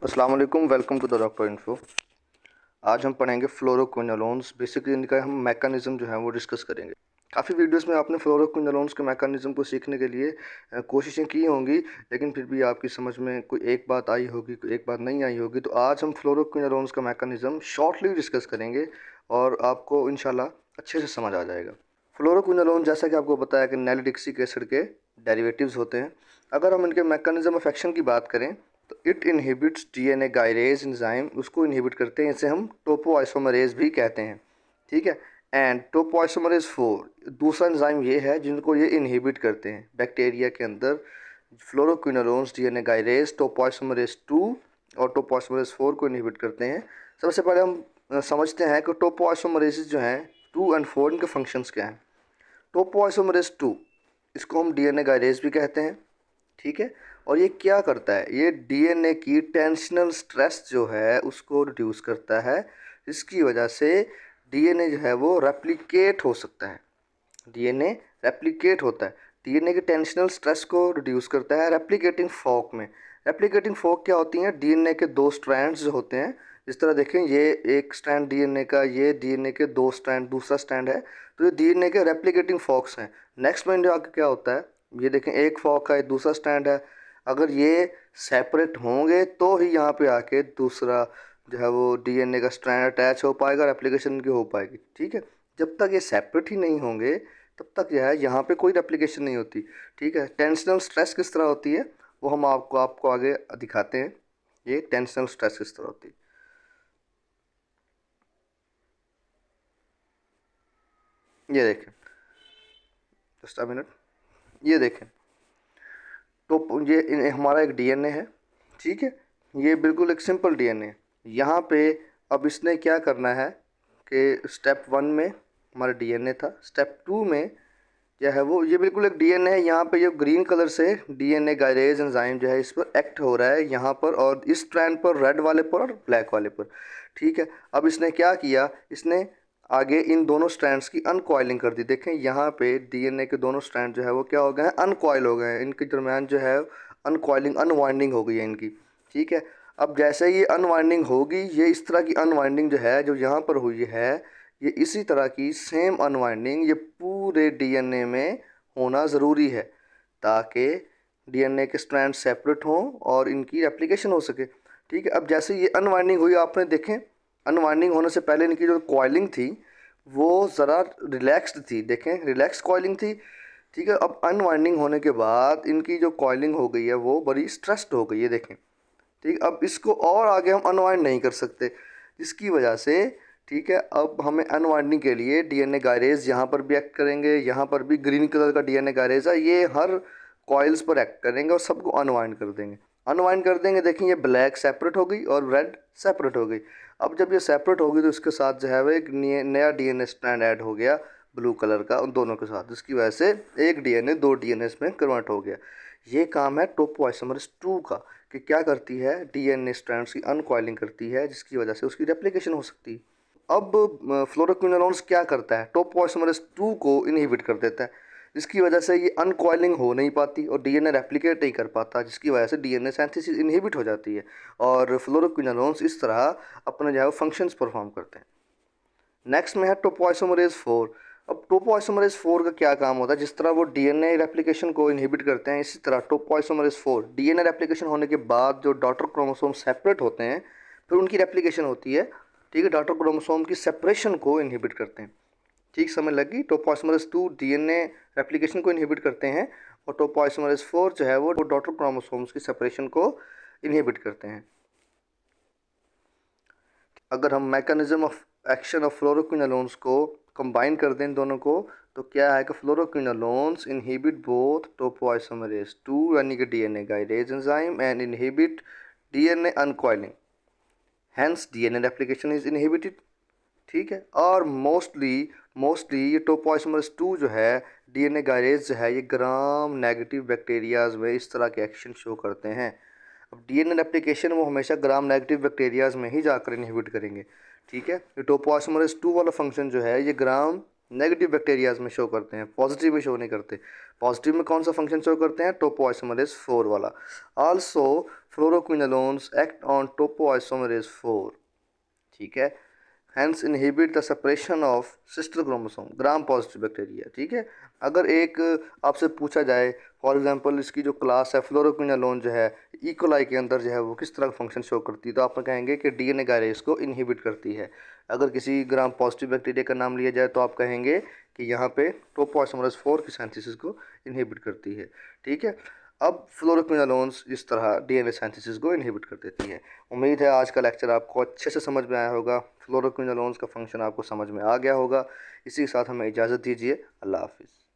अस्सलाम वालेकुम, welcome to the doctor info. आज हम पढ़ेंगे फ्लोरोक्विनोलोन्स। बेसिकली इनका हम मैकेनिज़्म जो है वो डिस्कस करेंगे। काफ़ी वीडियोस में आपने फ्लोरोक्विनोलोन्स के मैकेनिज़्म को सीखने के लिए कोशिशें की होंगी, लेकिन फिर भी आपकी समझ में कोई एक बात आई होगी, कोई एक बात नहीं आई होगी। तो आज हम फ्लोरोक्विनोलोन्स का मैकेनिज़्म शॉर्टली डिस्कस करेंगे और आपको इंशाल्लाह अच्छे से समझ आ जाएगा। फ्लोरोक्विनोलोन, जैसा कि आपको पता है कि नैलिडिक्सिक एसिड के डेरिवेटिव्स होते हैं। अगर हम इनके मैकेनिज़्म ऑफ एक्शन की बात करें तो it inhibits DNA gyrase enzyme, उसको इनहिबिट करते हैं। इसे हम टोपोआइसोमरेज भी कहते हैं, ठीक है। एंड टोपोआइसोमरेज 4 दूसरा एंजाइम ये है जिनको ये इनहिबिट करते हैं बैक्टीरिया के अंदर। फ्लोरोक्विनोलोन्स डीएनए गायरेज टोपोआइसोमरेज 2 और टोपोआइसोमरेज 4 को इनहिबिट करते हैं। सबसे पहले हम समझते हैं कि टोपोआइसोमरेज जो हैं 2 और 4, इनके फंक्शंस क्या हैं। टोपोआइसोमरेज 2, इसको हम डीएनए गायरेज भी कहते हैं, ठीक है। और ये क्या करता है, ये डीएनए की टेंशनल स्ट्रेस जो है उसको रिड्यूस करता है। इसकी वजह से डीएनए जो है वो रेप्लिकेट हो सकता है। डीएनए रेप्लिकेट होता है, डीएनए के टेंशनल स्ट्रेस को रिड्यूस करता है रेप्लिकेटिंग फॉर्क में। रेप्लिकेटिंग फॉर्क क्या होती हैं? डीएनए के दो स्ट्रैंड्स जो होते हैं, जिस तरह देखें ये एक स्ट्रैंड डीएनए का, ये डीएनए के दो स्ट्रैंड दूसरा स्ट्रैंड है, तो ये डीएनए के रेप्लिकेटिंग फॉर्क्स हैं। नेक्स्ट में जो आगे क्या होता है, ये देखें एक फॉर्क है, दूसरा स्ट्रैंड है। अगर ये सेपरेट होंगे तो ही यहाँ पे आके दूसरा जो है वो डीएनए का स्ट्रैंड अटैच हो पाएगा, रेप्लिकेशन इनकी हो पाएगी, ठीक है। जब तक ये सेपरेट ही नहीं होंगे तब तक जो है यहाँ पे कोई रेप्लिकेशन नहीं होती, ठीक है। टेंशनल स्ट्रेस किस तरह होती है वो हम आपको आगे दिखाते हैं। ये टेंशनल स्ट्रेस किस तरह होती है, ये देखें, जस्ट अ मिनट, ये देखें। तो ये हमारा एक डीएनए है, ठीक है। ये बिल्कुल एक सिंपल डीएनए है। यहाँ पे अब इसने क्या करना है कि स्टेप 1 में हमारा डीएनए था, स्टेप 2 में क्या है वो, ये बिल्कुल एक डीएनए है। यहाँ पे ये ग्रीन कलर से डीएनए गायरेज एंजाइम जो है इस पर एक्ट हो रहा है यहाँ पर, और इस स्ट्रैंड पर रेड वाले पर और ब्लैक वाले पर, ठीक है। अब इसने क्या किया, इसने आगे इन दोनों स्ट्रैंड्स की अनकॉइलिंग कर दी। देखें यहाँ पे डीएनए के दोनों स्ट्रैंड जो है वो क्या हो गए हैं, अनकॉइल हो गए हैं। इनके दरम्यान जो है अनकॉइलिंग, अनवाइंडिंग हो गई है इनकी, ठीक है। अब जैसे ये अनवाइंडिंग होगी, ये इस तरह की अनवाइंडिंग जो है जो यहाँ पर हुई है, ये इसी तरह की सेम अनवाइंडिंग ये पूरे डीएनए में होना ज़रूरी है, ताकि डीएनए के स्ट्रैंड सेपरेट हों और इनकी एप्लीकेशन हो सके, ठीक है। अब जैसे ये अनवाइंडिंग हुई, आपने देखें अनवाइंडिंग होने से पहले इनकी जो कॉइलिंग थी वो ज़रा रिलैक्स्ड थी, देखें रिलैक्स कॉइलिंग थी, ठीक है। अब अनवाइंडिंग होने के बाद इनकी जो कॉइलिंग हो गई है वो बड़ी स्ट्रेस्ड हो गई है, देखें, ठीक। अब इसको और आगे हम अनवाइंड नहीं कर सकते, जिसकी वजह से, ठीक है, अब हमें अनवाइंडिंग के लिए डीएनए गायरेज यहाँ पर भी एक्ट करेंगे। यहाँ पर भी ग्रीन कलर का डीएनए गायरेज है, ये हर कॉइल्स पर एक्ट करेंगे और सबको अनवाइंड कर देंगे। अनवाइंड कर देंगे, देखिए ये ब्लैक सेपरेट हो गई और रेड सेपरेट हो गई। अब जब ये सेपरेट होगी तो इसके साथ जो है वो एक नया डीएनए स्ट्रैंड ऐड हो गया ब्लू कलर का उन दोनों के साथ, जिसकी वजह से एक डीएनए दो डीएनए में कन्वर्ट हो गया। ये काम है टोपोआइसोमरेज 2 का, कि क्या करती है, डीएनए स्ट्रैंड्स की अनकॉइलिंग करती है, जिसकी वजह से उसकी रेप्लिकेशन हो सकती है। अब फ्लोरोक्विनोलोन्स क्या करता है, टोपोआइसोमरेज 2 को इनहिबिट कर देता है, जिसकी वजह से ये अनकॉइलिंग हो नहीं पाती और डीएनए रेप्लिकेट नहीं कर पाता, जिसकी वजह से डीएनए सिंथेसिस इनहिबिट हो जाती है और फ्लोरोक्विनोलोन्स इस तरह अपने जो है फंक्शंस परफॉर्म करते हैं। नेक्स्ट में है टोपोआइसोमरेज 4। अब टोपोआइसोमरेज 4 का क्या काम होता है, जिस तरह वो डीएनए रेप्लिकेशन को इनहिबिट करते हैं, इसी तरह टोपोआइसोमरेज 4 डीएनए रेप्लिकेशन होने के बाद जो डॉटर क्रोमोसोम सेपरेट होते हैं फिर उनकी रेप्लिकेशन होती है, ठीक है। डॉटर क्रोमोसोम की सेपरेशन को इनहिबिट करते हैं, ठीक समझ लगी। टोपोआइसोमरेज 2 डीएनए रेप्लिकेशन को इनहिबिट करते हैं और टोपोआइसोमरेज 4 जो है वो डॉटर क्रोमोसोम्स की सेपरेशन को इनहिबिट करते हैं। अगर हम mechanism of action of fluoroquinolones को कंबाइन कर दें इन दोनों को, तो क्या है कि फ्लोरोक्विनोलोन्स इनहिबिट बोथ टोपोआइसोमरेज 2 यानी कि डीएनए गाइडेज enzyme and inhibit DNA uncoiling, hence DNA replication is inhibited, ठीक है। और मोस्टली ये टोपोआइसोमरेज 2 जो है डीएनए गाइडेज जो है ये ग्राम नेगेटिव बैक्टीरियाज में इस तरह के एक्शन शो करते हैं। अब डीएनए रेप्लिकेशन वो हमेशा ग्राम नेगेटिव बैक्टीरियाज में ही जाकर इनहिबिट करेंगे, ठीक है। ये टोपोआइसोमरेज 2 वाला फंक्शन जो है ये ग्राम नेगेटिव बैक्टीरियाज में शो करते हैं, पॉजिटिव में शो नहीं करते। पॉजिटिव में कौन सा फंक्शन शो करते हैं? टोपोआइसोमरेज 4 वाला। Also fluoroquinolones act on topoisomerase 4, ठीक है, hence inhibit the separation of sister chromosome gram positive bacteria, ठीक है। अगर एक आपसे पूछा जाए फॉर एग्जांपल इसकी जो क्लास है फ्लोरोक्विनोलोन जो है इकोलाई के अंदर जो है वो किस तरह का फंक्शन शो करती है, तो आप कहेंगे कि डीएनए गायरेज को इनहिबिट करती है। अगर किसी ग्राम पॉजिटिव बैक्टीरिया का नाम लिया जाए तो आप कहेंगे कि यहाँ पे टोपोआइसोमरेज 4 की सिंथेसिस को इनहिबिट करती है, ठीक है। अब फ्लोरोक्विनोलोन्स इस तरह डीएनए सिंथेसिस को इनहिबिट कर देती है। उम्मीद है आज का लेक्चर आपको अच्छे से समझ में आया होगा, फ्लोरोक्विनोलोन्स का फंक्शन आपको समझ में आ गया होगा। इसी के साथ हमें इजाज़त दीजिए। अल्लाह हाफिज़।